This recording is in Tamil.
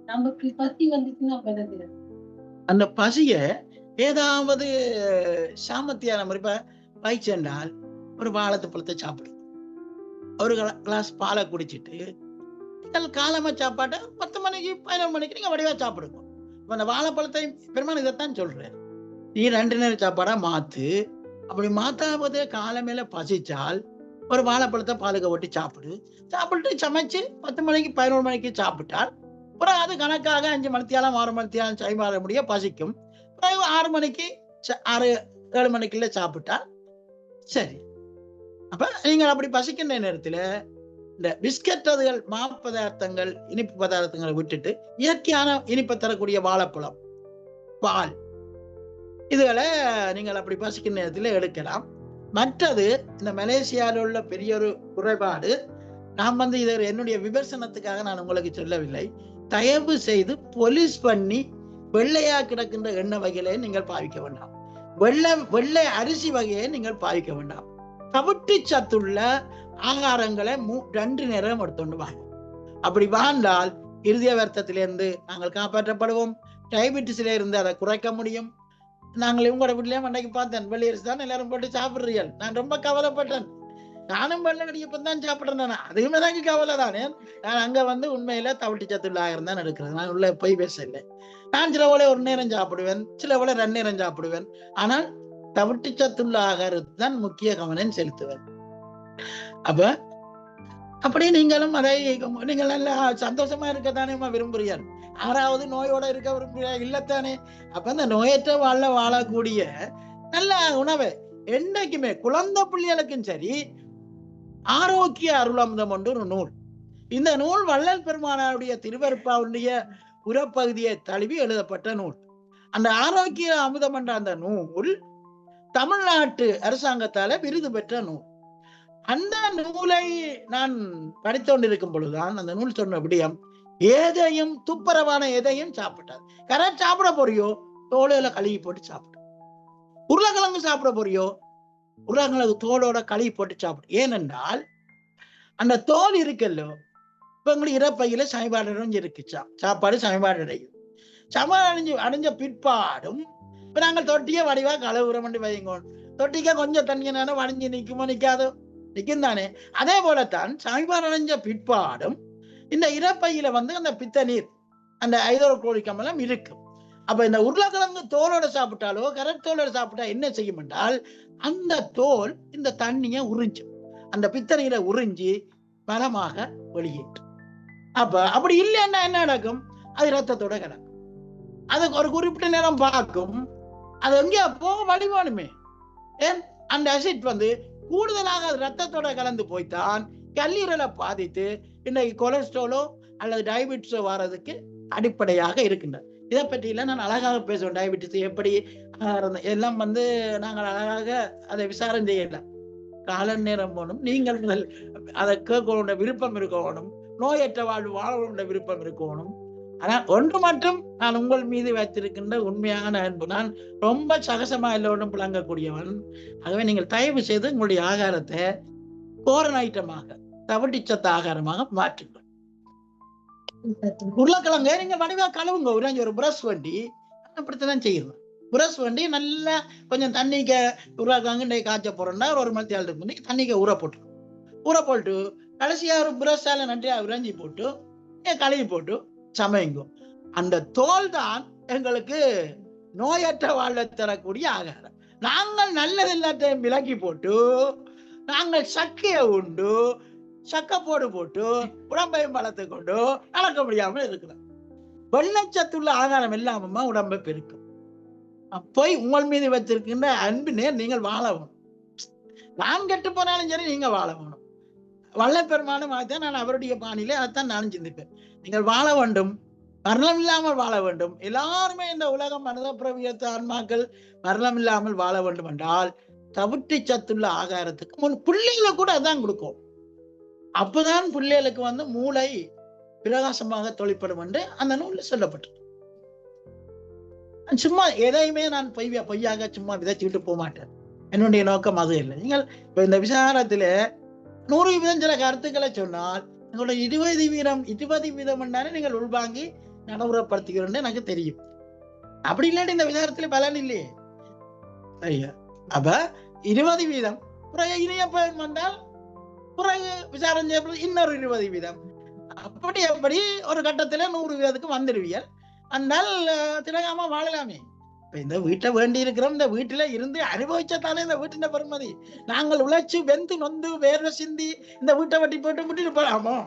நமக்கு பசி வந்துச்சுன்னா பிறகு அந்த பசிய ஏதாவது சாமத்தியான மாதிரி பயிற்சினால் ஒரு வாழைத்து பழத்தை சாப்பிடும், ஒரு கிளாஸ் பாலை குடிச்சிட்டு காலமா சாப்பாட்டை 10 மணிக்கு 11 மணிக்கு நீங்க வடிவா சாப்பிடுங்க. அந்த வாழைப்பழத்தை பெருமாள் இதைத்தான் சொல்றேன், நீ 2 நேரம் சாப்பாடா மாத்து. அப்படி மாத்தாமதே காலமேல பசிச்சால் ஒரு வாழைப்பழத்தை பாலுக்கு ஒட்டி சாப்பிட்டு சமைச்சு 10 மணிக்கு 11 மணிக்கு சாப்பிட்டால் அப்புறம் அது கணக்காக 5 மணித்தியாலம் 6 மணித்தியாலம் சைமாற முடிய பசிக்கும். 6 மணிக்கு 6-7 மணிக்குள்ள சாப்பிட்டா சரி. அப்ப நீங்கள் அப்படி பசிக்கின்ற நேரத்துல இந்த பிஸ்கட் அதுகள் மா பதார்த்தங்கள் இனிப்பு பதார்த்தங்களை விட்டுட்டு இயற்கையான இனிப்பை தரக்கூடிய வாழைப்பழம் பால் இதுகளை நீங்கள் அப்படி பசிக்கிற நேரத்தில் எடுக்கலாம். மற்றது இந்த மலேசியாவில் உள்ள பெரிய ஒரு குறைபாடு, நான் இதை என்னுடைய விமர்சனத்துக்காக நான் உங்களுக்கு சொல்லவில்லை, தயவு செய்து பொலிஸ் பண்ணி வெள்ளையா கிடக்கின்ற எண்ணெய் வகையிலே நீங்கள் பாவிக்க வேண்டாம், வெள்ளை அரிசி வகையை நீங்கள் பாவிக்க வேண்டாம். தவிட்டு சத்துள்ள ஆகாரங்களை 2 நேரம் எடுத்துண்டு வாங்க. அப்படி வாழ்ந்தால் இருதய வருத்தத்திலிருந்து நாங்கள் காப்பாற்றப்படுவோம், டயபிட்டிஸ்ல இருந்து அதை குறைக்க முடியும். நாங்கள் இவங்களோட வீட்லயே அன்னைக்கு பார்த்தேன், வெள்ளையரிசி தான் எல்லாரும் போட்டு சாப்பிடுறீர்கள். நான் ரொம்ப கவலைப்பட்டேன், நானும் வெள்ளை தான் சாப்பிட்றேன், அதுவுமே தான் கவலை தானே. நான் அங்க உண்மையில தவிட்டு சத்துள்ள ஆகாரம் தான் எடுக்கிறேன், நான் உள்ள போய் பேசல. நான் சில போல 1 நேரம் சாப்பிடுவேன், சில போல 2 நேரம் சாப்பிடுவேன். ஆனால் தவிட்டு சத்துள்ள ஆகாரத்தை தான் முக்கிய கவனம் செலுத்துவேன். அப்ப அப்படி நீங்களும் அதை நீங்கள் நல்லா சந்தோஷமா இருக்கத்தானே விரும்புறீர்கள், 6வது நோயோட இருக்க விரும்புகிறீர்கள் இல்லத்தானே. அப்ப அந்த நோயற்ற வாழக்கூடிய நல்ல உணவை என்னைக்குமே குழந்தை பிள்ளைகளுக்கும் சரி, ஆரோக்கிய அருளமுதம் ஒன்று ஒரு நூல். இந்த நூல் வள்ளல் பெருமானாருடைய திருவருப்பாவுடைய உரப்பகுதியை தழுவி எழுதப்பட்ட நூல். அந்த ஆரோக்கிய அமுதம் என்ற அந்த நூல் தமிழ்நாட்டு அரசாங்கத்தால விருது பெற்ற நூல். அந்த நூலை நான் படித்து கொண்டிருக்கும் பொழுதுதான் அந்த நூல் சொன்ன விடயம், எதையும் துப்புரவான எதையும் சாப்பிட்டாது. கரெக்ட் சாப்பிட போறியோ தோலையில கழுவி போட்டு சாப்பிடு. உருளைக்கிழங்கு சாப்பிட போறியோ உருளைக்கிழங்கு தோலோட கழுவி போட்டு சாப்பிடு. ஏனென்றால் அந்த தோல் இருக்கல்லோ, இப்ப உங்களுக்கு இறப்பையில சமீபாடு இருக்குச்சா, சாப்பாடு சமீபாடு அடையும். சமீபாடு அடைஞ்ச பிற்பாடும் இப்ப நாங்கள் தொட்டிய வடிவா கழுவுற மண்டி வைங்க, தொட்டிக்க கொஞ்சம் தண்ணியான வடிஞ்சு நிற்குமோ நிற்காதோ, நிற்கும் தானே. அதே போலத்தான் சமீபாடு அடைஞ்ச பிற்பாடும் இந்த இறப்பையில அந்த பித்த நீர், அந்த ஹைட்ரோகுளோரிக் அமிலம் இருக்கும். அப்ப இந்த உருளைக்கிழங்கு தோலோட சாப்பிட்டாலோ கரெக்ட் தோலோட சாப்பிட்டா என்ன செய்யும் என்றால், அந்த தோல் இந்த தண்ணியை உறிஞ்சும், அந்த பித்த நீரை உறிஞ்சி பலமாக வெளியேற்றும். அப்ப அப்படி இல்லைன்னா என்ன நடக்கும், அது ரத்தத்தோட கிடக்கும். அதுக்கு ஒரு குறிப்பிட்ட நேரம் பார்க்கும், அது எங்கேயா போக வடிவானுமே. ஏன் அந்த அசிட் கூடுதலாக அது ரத்தத்தோட கலந்து போய்த்தான் கல்லீரலை பாதித்து இன்னைக்கு கொலஸ்ட்ராலோ அல்லது டயபிட்டிஸோ வர்றதுக்கு அடிப்படையாக இருக்கின்றது. இதை பற்றியெல்லாம் நான் அழகாக பேசுவேன். டயபிட்டிஸ் எப்படி எல்லாம் நாங்கள் அழகாக அதை விசாரணை செய்யலாம். கால நேரம் போகணும், நீங்கள் முதல் அதை கேட்க விருப்பம் இருக்கணும், நோயற்ற வாழ்வு வாழ விருப்பம் இருக்கணும். ஆனால் ஒன்று மட்டும் நான் உங்கள் மீது வைத்திருக்கின்ற உண்மையான அன்பு, நான் ரொம்ப சகசமா எல்லோரும் புழங்கக்கூடியவன். ஆகவே நீங்கள் தயவு செய்து உங்களுடைய ஆகாரத்தை கோரன் ஐட்டமாக தவிட்டிச்சத்த ஆகாரமாக மாற்றுங்கள். உருளைக்கிழங்க நீங்க வடிவா கழுவுங்க, ஒரு பிரஷ் வண்டி அப்படித்தான் செய்யணும். பிரஷ் வண்டி நல்லா கொஞ்சம் தண்ணிக்க உருளைக்கிழங்கு காய்ச்ச போறோம்னா 1 மணி நேரத்துக்கு முன்னாடி தண்ணிக்க ஊற போட்டு கடைசியா ஒரு பிரஷால நன்றியா உறைஞ்சி போட்டு கழுவி போட்டு சமைங்க. அந்த தோல் தான் எங்களுக்கு நோயற்ற வாழ தரக்கூடிய ஆகாரம். நாங்கள் நல்லது எல்லாத்தையும் விலக்கி போட்டு நாங்கள் சக்கையை உண்டு சக்கப்போடு போட்டு உடம்பையும் வளர்த்து கொண்டு நடக்க முடியாமல் இருக்கிறோம். வெள்ளச்சத்துள்ள ஆகாரம் இல்லாம உடம்பை பெருக்கும். போய் உங்கள் மீது வச்சிருக்கின்ற அன்பினே நீங்கள் வாழணும். நான் கெட்டு போனாலும் சரி நீங்க வாழணும். வல்லப்பெருமானும் அதான், நான் அவருடைய பாணியிலே அதைத்தான் நானும் சிந்திப்பேன். நீங்கள் வாழ வேண்டும், மரணம் இல்லாமல் வாழ வேண்டும். எல்லாருமே இந்த உலகம் மனித பிரவியத்த ஆன்மாக்கள் மரணம் இல்லாமல் வாழ வேண்டும் என்றால் தவிட்டு சத்துள்ள ஆகாரத்துக்கு முன் பிள்ளைகளை கூட அதான் கொடுக்கும். அப்பதான் பிள்ளைகளுக்கு மூளை பிரகாசமாக தொழிற்படும் என்று அந்த நூல்ல சொல்லப்பட்டு. சும்மா எதையுமே நான் பொய்யாக சும்மா விதைச்சுக்கிட்டு போக மாட்டேன். என்னுடைய நோக்கம் அது இல்லை. நீங்கள் இப்ப இந்த விசாரத்துல 100% சில கருத்துக்களை சொன்னால் உங்களோட 20% என்றாலே நீங்கள் உள்வாங்கி நடைமுறைப்படுத்துகிறோன்னு எனக்கு தெரியும். அப்படி இல்லாட்டி இந்த விசாரத்துல பலன் இல்லையே. ஐயா அப்ப 20% பிறகு இனிய பயன் வந்தால் பிறகு விசாரணை செய்யப்படுறது இன்னொரு 20%. அப்படி ஒரு கட்டத்துல 100% வந்துடுவியல். அந்தால் திலகாம வாழலாமே. இப்ப இந்த வீட்டை வேண்டி இருக்கிறோம். இந்த வீட்டுல இருந்து அனுபவிச்சதானே இந்த வீட்டின் பெருமதி. நாங்கள் உழைச்சு வெந்து நொந்து வேர்வை சிந்தி இந்த வீட்டை வட்டி போட்டு விட்டுட்டு போலாமோ?